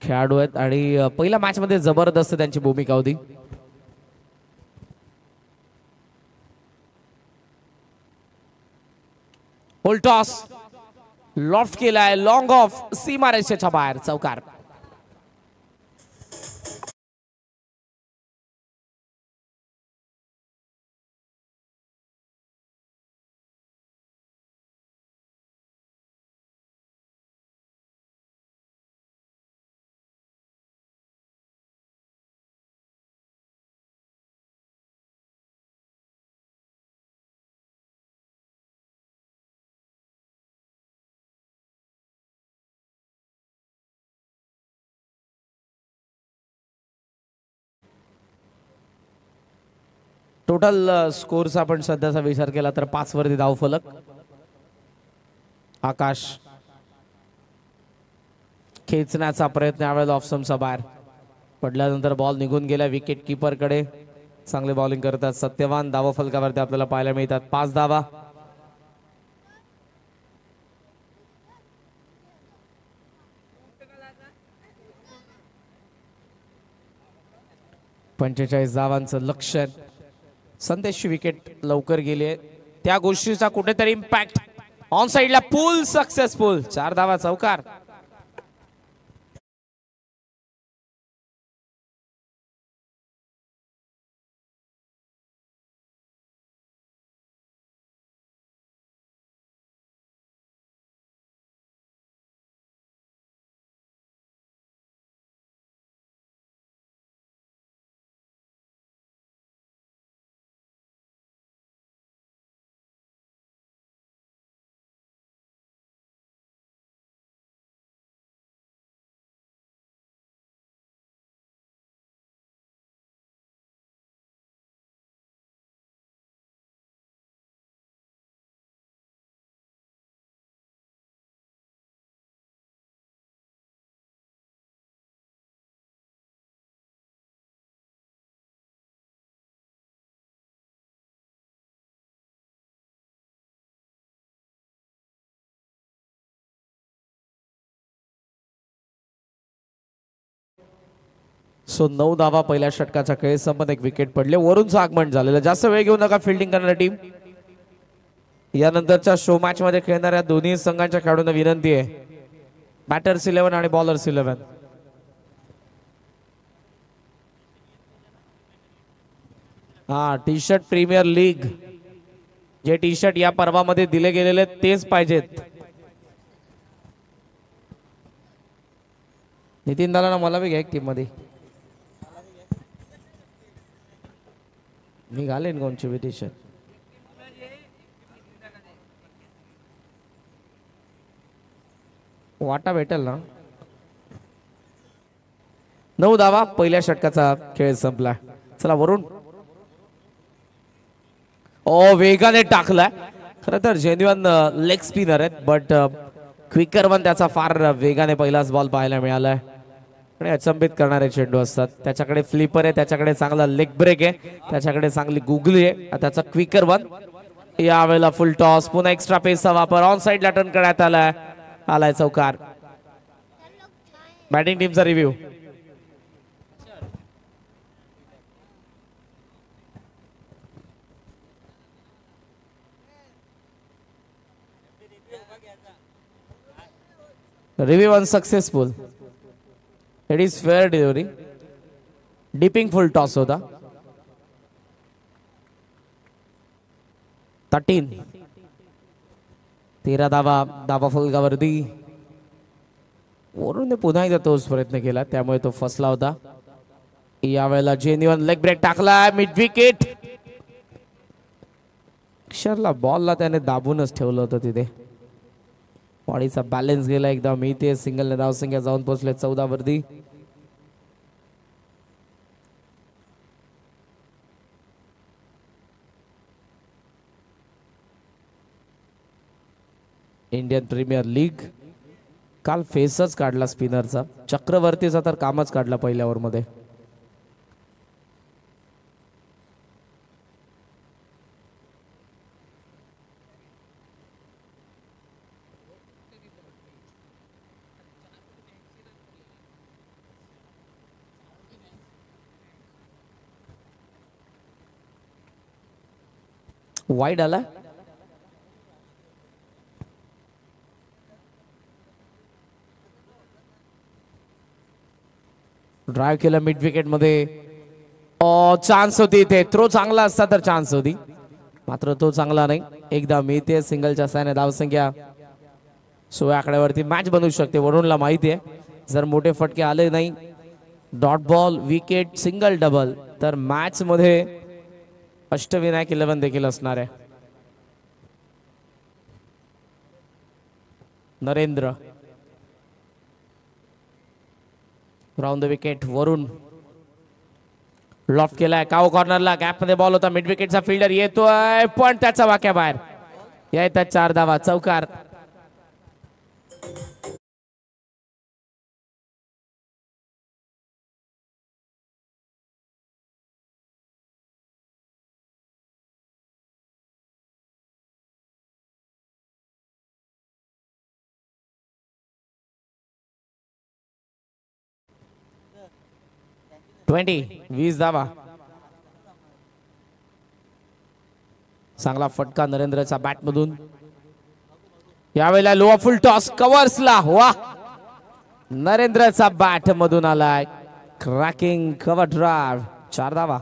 खेळाडू आहेत आणि पहिल्या मॅच मध्ये जबरदस्त त्यांची भूमिका होती. होल टॉस लॉफ्ट केलाय लॉंग ऑफ सीमारेषेच्या बाहेर चौकार. टोटल स्कोरचा आपण सध्याचा विचार केला तर 5 वरती धाव फलक. आकाश खेचण्याचा प्रयत्न यावेळेला ऑफसमचा बाहेर पडल्यानंतर बॉल निघून गेला विकेट किपर कडे. चांगले बॉलिंग करतात सत्यवान. धावा फलकावरती आपल्याला पाहायला मिळतात 5 धावा. पंचेचाळीस धावांचं लक्ष्य. संदेशची विकेट लवकर गेली आहे त्या गोष्टीचा कुठेतरी इम्पॅक्ट. ऑन साइडला पूल सक्सेसफुल. 4 धावा चौकार. सो 9 धावा पहिल्या षटकाचा खेळ संपन्न. एक विकेट पडले. वरूनचं आगमन झालेलं. जास्त वेळ घेऊ नका फिल्डिंग करणारी टीम. यानंतरच्या शो मॅच मध्ये खेळणाऱ्या दोन्ही संघांच्या खेळाडूंना विनंती आहे बॅटर्स 11 आणि bowlers 11. T shirt premier league जे टी शर्ट या पर्वामध्ये दिले गेलेले तेच पाहिजेत. नितीन दादा मला बी घ्या एक टीम मध्ये. मी घालेन कोणची बी टी शर्ट. वाटा भेटेल ना. 9 धावा पहिल्या षटकाचा खेळ संपला. चला वरून वेगाने टाकलाय. खरं तर जेन्युअन लेग स्पिनर आहेत बट क्विकर वन त्याचा फार वेगाने पहिलाच बॉल पाहायला मिळालाय आणि अचंबित करणारे चेंडू असतात. त्याच्याकडे फ्लिपर आहे. त्याच्याकडे चांगला लेग ब्रेक आहे. त्याच्याकडे चांगली गुगली आहे. त्याचा क्विकर वन. यावेळेला फुल टॉस. पुन्हा एक्स्ट्रा पेसचा वापर. ऑन साइडला टर्न करण्यात आलाय चौकार. बॅटिंग टीमचा review. Review unsuccessful. It is fair delivery. Dipping full toss होता. 13 धावा फलकावरती. वरून पुन्हा एकदा तोच प्रयत्न केला त्यामुळे तो फसला होता. यावेळेला जेन्युअन लेग ब्रेक टाकला मिड विकेट. अक्षरला बॉलला त्याने दाबूनच ठेवलं होतं तिथे. बॉडीचा बॅलन्स गेला एकदम. इथे सिंगल धाव संख्या जाऊन पोहोचले 14 वरती. इंडियन प्रीमियर लीग काल फेसच काढला स्पिनरचा. चक्रवर्तीचा तर कामच काढला पहिल्या ओव्हरमध्ये. वाईड आला. ड्राईव्ह केलं मिड विकेट मध्ये. चान्स होती इथे. थ्रो चांगला असता तर चान्स होती, मात्र तो चांगला नाही. एकदा मिळते सिंगलच्या साहाय्याने धावसंख्या 16 आकड्यावरती मॅच बनवू शकते. वरुणला माहिती आहे जर मोठे फटके आले नाही, dot ball, wicket, single, double, तर मॅच मध्ये अष्टविनायक 11 देखील असणार आहे. Narendra round the wicket. Varun loft केलाय. काव कॉर्नरला गॅप मध्ये बॉल होता. मिड विकेटचा फिल्डर येतोय पण त्याचा वाक्या बाहेर. येतात 4 धावा. चौकार. ट्वेंटी 20 धावा. चांगला फटका नरेंद्रचा बॅट मधून. यावेळेला लो फुल टॉस कव्हर्सला. वा, नरेंद्रचा बॅट मधून आलाय. Cracking cover drive. 4 धावा.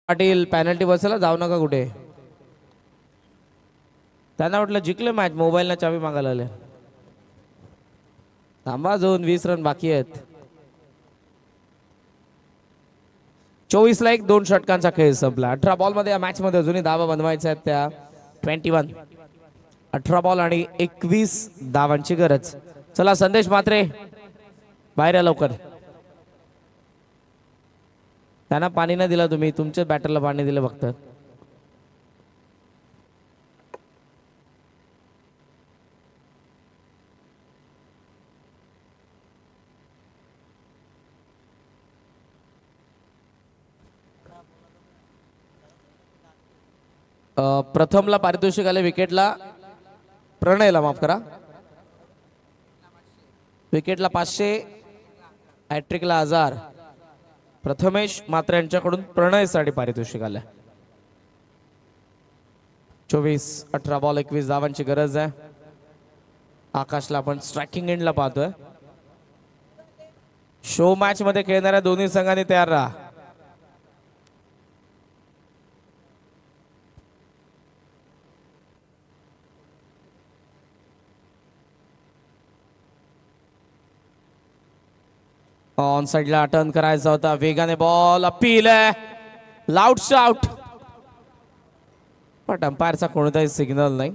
पाटील पेनल्टी बसायला जाऊ नका कुठे. त्यांना वाटलं जिंकले मॅच, मोबाईलला चावी मागायला आले. थांबा, अजून 20 रन बाकी आहेत. 24 ला 2 षटकांचा खेळ संपला. 18 बॉल मध्ये या मॅच मध्ये अजूनही धावा बनवायच्या आहेत त्या 21. 18 बॉल आणि 21 धावांची गरज. चला संदेश मात्रे बाहेर या लवकर. त्यांना पाणी नाही दिलं तुम्ही, तुमच्या बॅटरला पाणी दिलं फक्त. प्रथमला पारितोषिक आले विकेटला. प्रणयला माफ करा. विकेटला 500, हॅट्रिकला 1000. प्रथमेश मात्र यांच्याकडून प्रणयसाठी पारितोषिक आलं. 24, 18 बॉल 21 धावांची गरज आहे. आकाशला आपण स्ट्रायकिंग एंडला पाहतोय. शो मॅच मध्ये खेळणाऱ्या दोन्ही संघांनी तयार राहा. ऑन साइडला टर्न करायचा होता. वेगाने बॉल अपील आहे. लाऊड शॉट, पण अंपायरचा कोणताही सिग्नल नाही.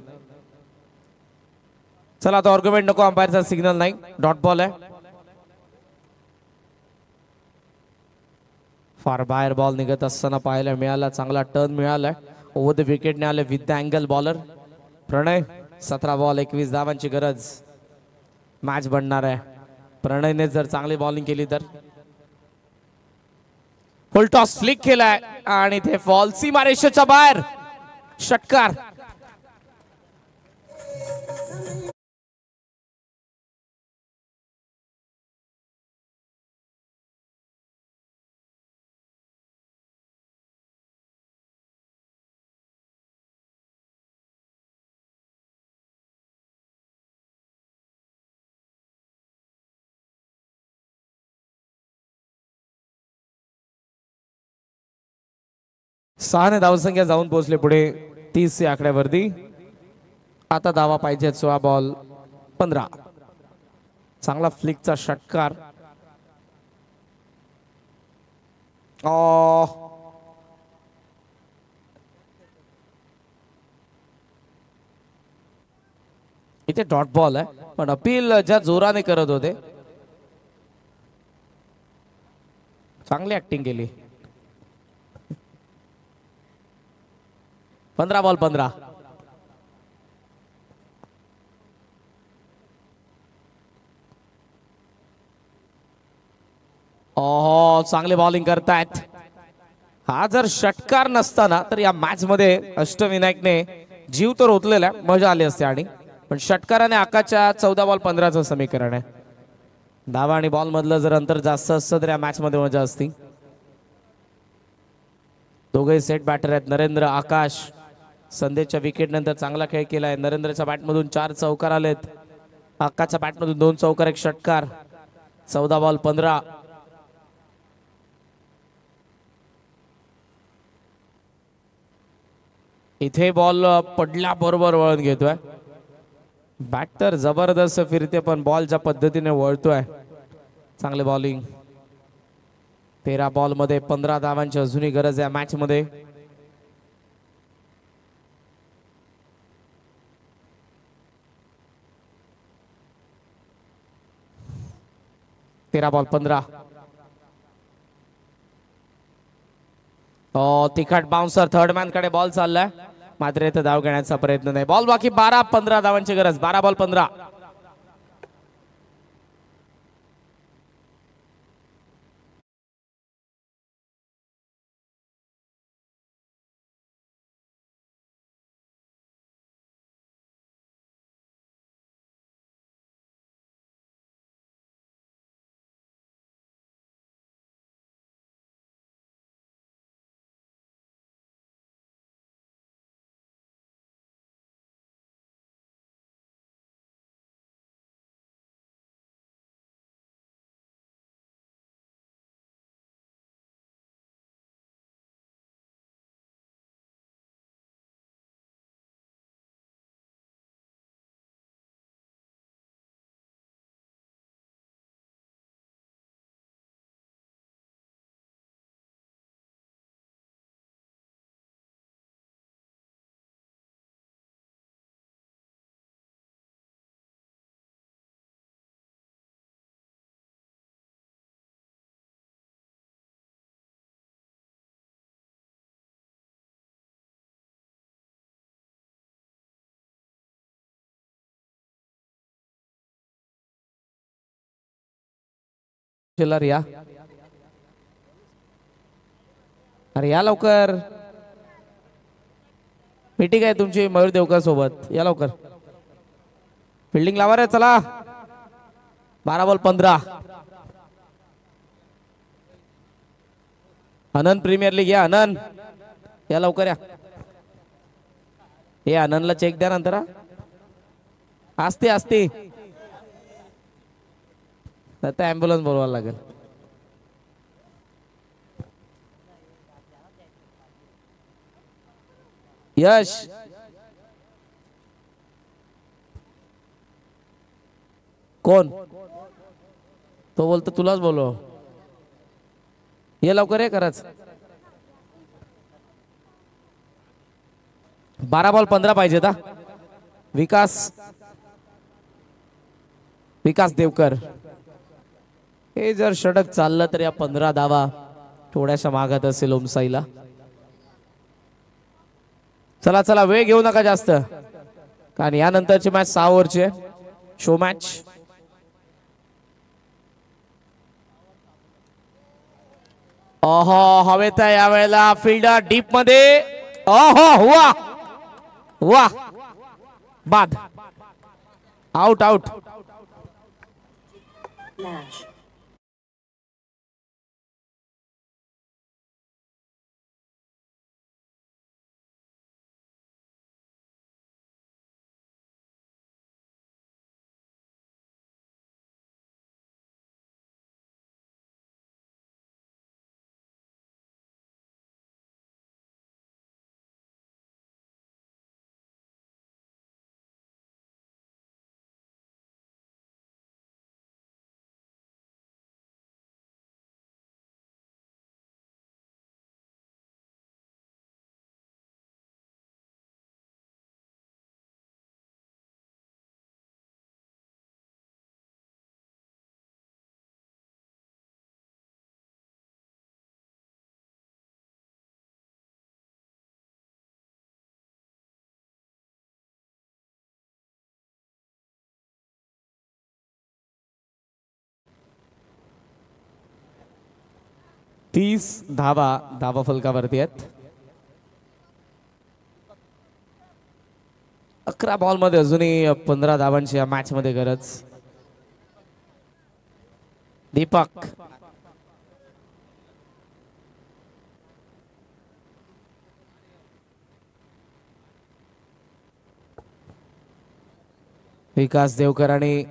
चला आता आर्ग्युमेंट नको, अंपायरचा सिग्नल नाही. डॉट बॉल आहे. फार बाहेर बॉल निघत असताना पाहायला मिळाला. चांगला टर्न मिळालाय. ओव्हर द विकेटने आले with the angle bowler Pranay. 17 ball 21 धावांची गरज. मॅच बनणार आहे. प्रणयने जर चांगली बॉलिंग केली तर. फुल टॉस फ्लिक केलाय आणि ते फॉल सीमारेषेच्या बाहेर. षटकार. सहाने धावसंख्या जाऊन पोहोचले पुढे 30 या आकड्यावरती. आता धावा पाहिजे 16 बॉल 15. चांगला फ्लिकचा षटकार. इथे डॉट बॉल आहे, पण अपील ज्या जोराने करत होते, चांगली ऍक्टिंग केली. 15 बॉल 15. चांगले बॉलिंग करतायत. हा जर षटकार नसता ना तर या मॅच मध्ये अष्टविनायकने जीव तर ओतलेला, मजा आली असते. आणि पण षटकाराने आकाशच्या 14 बॉल 15चं समीकरण आहे. धावा आणि बॉल मधलं जर अंतर जास्त असतं तर या मॅच मध्ये मजा असती. दोघेही सेट बॅटर आहेत. नरेंद्र, आकाश. संदेशच्या विकेट नंतर चांगला खेळ केलाय. नरेंद्रच्या बॅटमधून 4 चौकार आलेत. आकाशच्या बॅटमधून 2 चौकार 1 षटकार. 14 बॉल 15. इथे बॉल पडल्या बरोबर वळण घेतोय. बॅट तर जबरदस्त फिरते, पण बॉल ज्या पद्धतीने वळतोय, चांगले बॉलिंग. 13 बॉल मध्ये 15 धावांची अजूनही गरज आहे मॅच मध्ये. तेरा बॉल 15. तिखट बाउन्सर थर्ड मॅन कडे बॉल चाललाय, मात्र इथे धाव घेण्याचा प्रयत्न नाही. बॉल बाकी 12-15 धावांची गरज. 12 बॉल 15. चिल्लर या. अरे या लवकर, मीटिंग आहे तुमची मयूर देवकर सोबत. या लवकर, फिल्डिंग लावा रे. चला. 12 बॉल 15. आनंद प्रीमियर लीग या. आनंद या लवकर या. हे आनंदला चेक द्या नंतर. असते असते आता ॲम्ब्युलन्स बोलवायला लागेल. यश कोण तो बोलतो तुलाच बोलव. ये लवकर ये खरंच. 12 बॉल 15 पाहिजे था. विकास देवकर. हे जर षटक चाललं तर या 15 धावा थोड्याशा मागत असेल ओमसाईला. चला चला, वेळ घेऊ नका जास्त, कारण यानंतरची मॅच 6 ओव्हरची आहे. Show match. हवेत आहे यावेळेला फिल्डर डीप मध्ये. हुआ हुआ बाद. Out out. 30 धावा फलकावरती आहेत. 11 बॉल मध्ये अजूनही 15 धावांची या मॅच मध्ये गरज. दीपक विकास देवकर आणि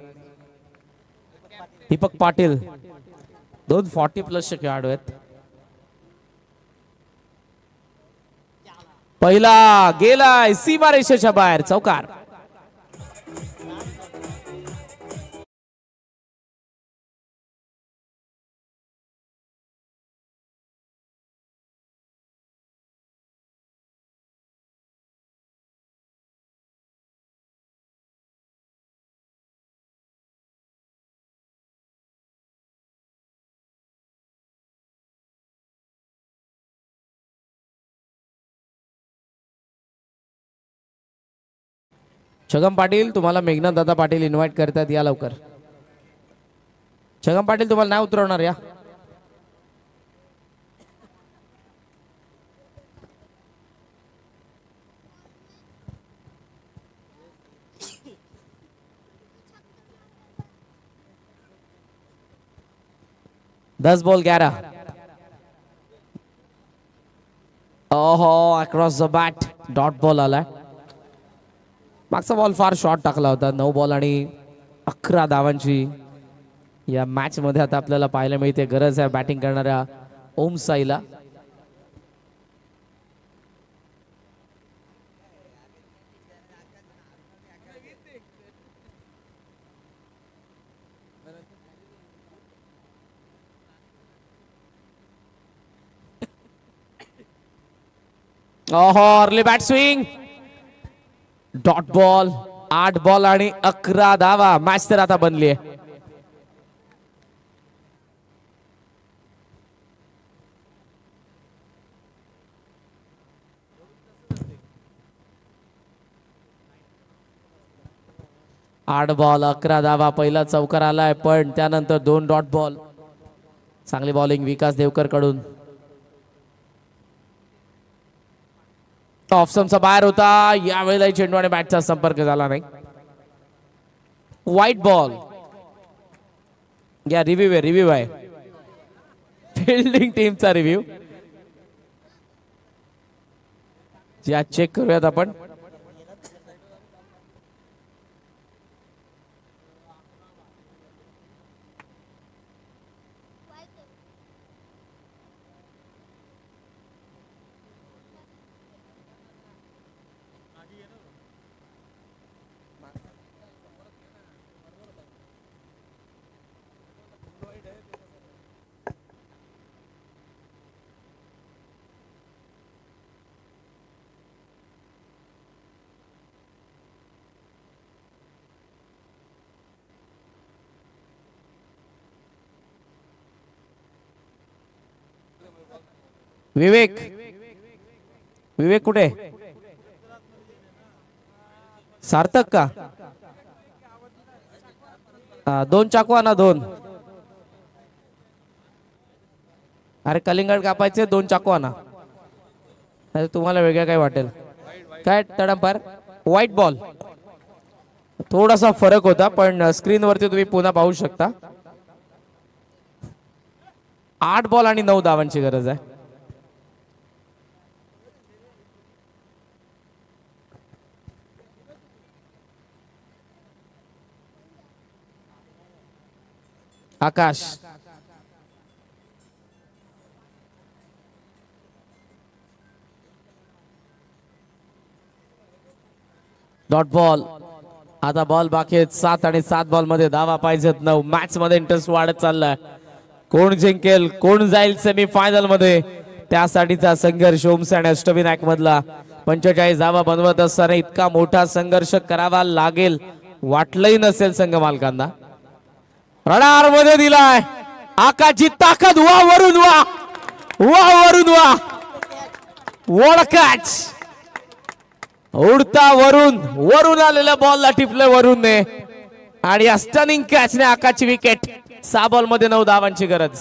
दीपक पाटील 240+ खेळाडू आहेत. पहिला गेलाय सीमारेषेच्या बाहेर, चौकार. छगन पाटील तुम्हाला मेघनाथ दादा पाटील इन्व्हाइट करतात, या लवकर. छगन पाटील तुम्हाला नाही उतरवणार, या. दस बॉल 11. ओहो, across the bat dot ball आलाय. मागचा बॉल फार शॉर्ट टाकला होता. 9 बॉल आणि 11 धावांची या मॅच मध्ये आता आपल्याला पाहायला मिळते. गरज आहे बॅटिंग करणाऱ्या ओम साईला. ओहो, early bat swing, dot ball. 8 ball आणि 11 धावा. मॅच तर आता बनली आहे. आठ बॉल 11 धावा. पहिला चौकार आलाय, पण त्यानंतर 2 डॉट बॉल. चांगली बॉलिंग विकास देवकर कडून. ऑफस्टंपचा बाहेर होता. यावेळेला चेंडू आणि बॅटचा संपर्क झाला नाही. White ball. या रिव्ह्यू आहे फिल्डिंग टीमचा रिव्ह्यू. या चेक करूयात आपण. विवेक कुठे? सार्थक का? 2 चाकू आणा 2. अरे कलिंगड कापायचे, 2 चाकू आणा. तुम्हाला वेगळं काय वाटेल काय? तडंपर व्हाईट बॉल. थोडासा फरक होता, पण स्क्रीन वरती तुम्ही पुन्हा पाहू शकता. 8 बॉल आणि 9 धावांची गरज आहे. आकाश डॉट बॉल. आता बॉल बाकी आहेत 7 आणि 7 बॉल मध्ये धावा पाहिजेत 9. मॅच मध्ये इंटरेस्ट वाढत चाललाय. कोण जिंकेल, कोण जाईल सेमी फायनल मध्ये, त्यासाठीचा संघर्ष ओमसे आणि अष्टविनायक मधला. 45 धावा बनवत असताना इतका मोठा संघर्ष करावा लागेल वाटलंही नसेल संघ मालकांना. रडार मध्ये दिलाय आकाशची ताकद. वा वरून वा, वा वरून वा. What catch. उडता वरून आलेल्या बॉलला टिपले वरूनने आणि या स्टनिंग कॅचने आकाशची विकेट. 6 बॉल मध्ये 9 धावांची गरज.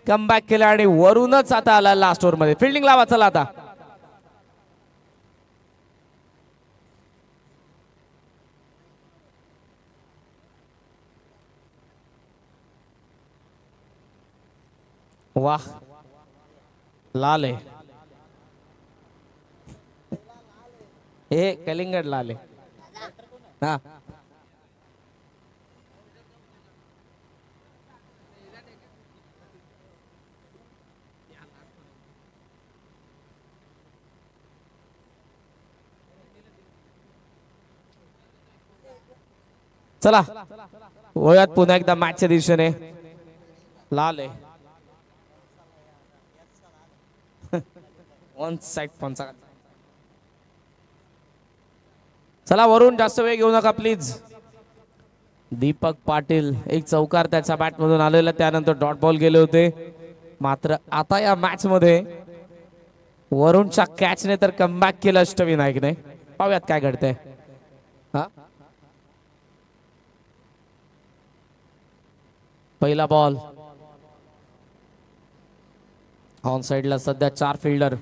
कमबॅक केला आणि वरूनच आता आला लास्ट ओव्हर मध्ये. फिल्डिंग लावा चला आता. वाह लाल आहे हे कलिंगड लाल आहे. हा चला वळूयात पुन्हा एकदा मॅचच्या दिशेने. लाल आहे वन साइड पंचा. चला वरून जास्त वेळ घेऊ नका प्लीज. दीपक पाटील एक चौकार त्याच्या बॅट मधून आलेला, त्यानंतर डॉट बॉल गेले होते. मात्र आता या मॅच मध्ये वरुणच्या कॅचने तर कमबॅक केलं अष्टविनायकने. पाहूयात काय घडतंय. हा पहिला बॉल ऑन साइडला सध्या 4 फिल्डर.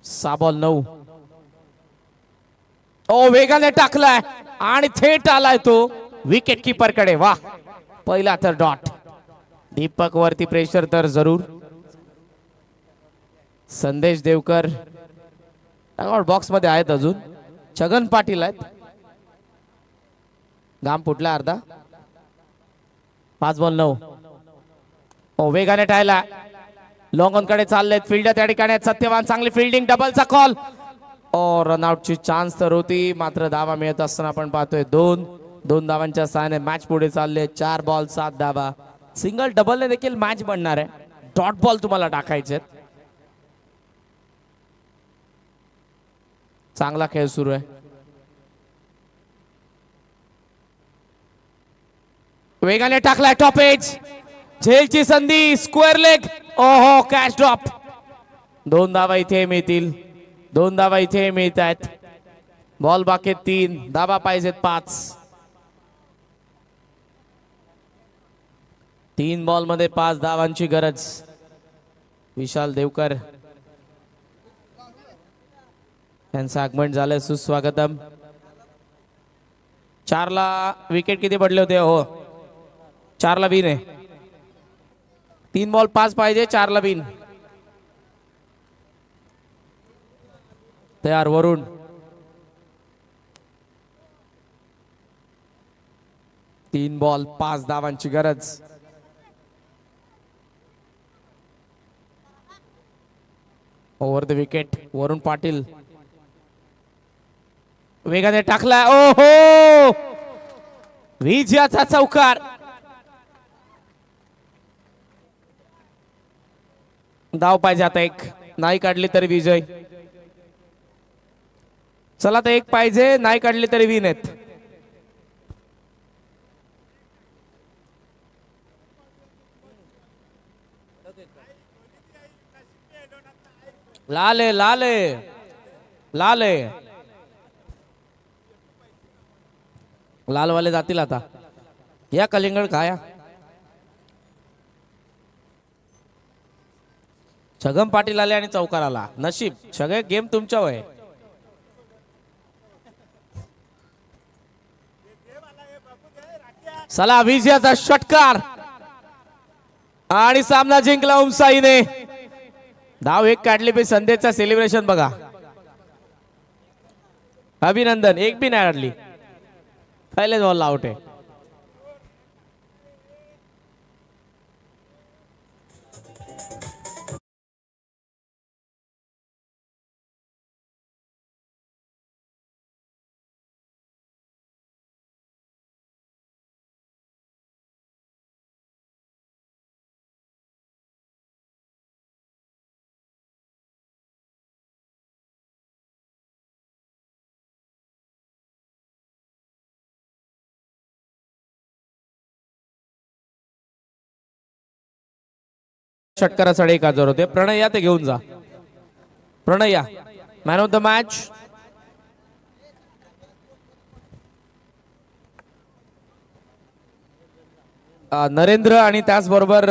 सहा बॉल 9. ओ वेगाने टाकलाय आणि थेट आलाय तो विकेट कीपर कडे. वा पहिला तर डॉट. दीपक वरती प्रेशर तर जरूर. संदेश देवकर बॉक्स मध्ये आहेत. अजून छगन पाटील आहेत. घाम फुटला अर्धा. 5 बॉल 9. ओ वेगाने टाळला. लॉंग ऑन कडे चाललेत फिल्डर त्या ठिकाणी. सत्यवान चांगली फिल्डिंग. डबलचा कॉल. रनआउटची चान्स तर होती, मात्र धावा मिळत असताना आपण पाहतोय 2 धावांच्या सहाय्याने मॅच पुढे चालले. 4 बॉल 7 धावा. सिंगल डबलने देखील मॅच बनणार आहे. डॉट बॉल तुम्हाला टाकायचे. चांगला खेळ सुरू आहे. वेगाने टाकलाय टॉप एज. झेलची संधी. Square leg. ओहो कॅच ड्रॉप. 2 धावा इथे मिळतील. 2 धावा इथे मिळत आहेत. बॉल बाकी 3 धावा पाहिजेत 5. 3 बॉल मध्ये 5 धावांची गरज. विशाल देवकर यांचं आगमन झालंय. सुस्वागतम. 4 ला विकेट किती पडले होते. हो 4 ला विन आहे. 3 बॉल 5 पाहिजे. 4 ला विन. तयार वरून. तीन बॉल 5 धावांची गरज. Over the wicket. Varun Patil वेगाने टाकला. ओहो विजयाचा चौकार. धाव पाहिजे आता 1. नाही काढली तरी विजय. चला तर 1 पाहिजे. नाही काढली तरी विन आहेत. लाले लाले लाले लालवाले जातील आता. या कलिंगड खाया. छगन पाटील आले आणि चौकार आला. नशीब सगळे गेम तुमच्या वय. चला विजयाचा षटकार आणि सामना जिंकला उमसाईने. धाव 1 काढली. पे संदेशचा सेलिब्रेशन बघा. अभिनंदन. 1 बी नाही काढली. पहिलेच बॉल आउट आहे. षटकारासाठी 1,000 होते. प्रणय या ते घेऊन जा. प्रणय या. Man of the match Narendra आणि त्याचबरोबर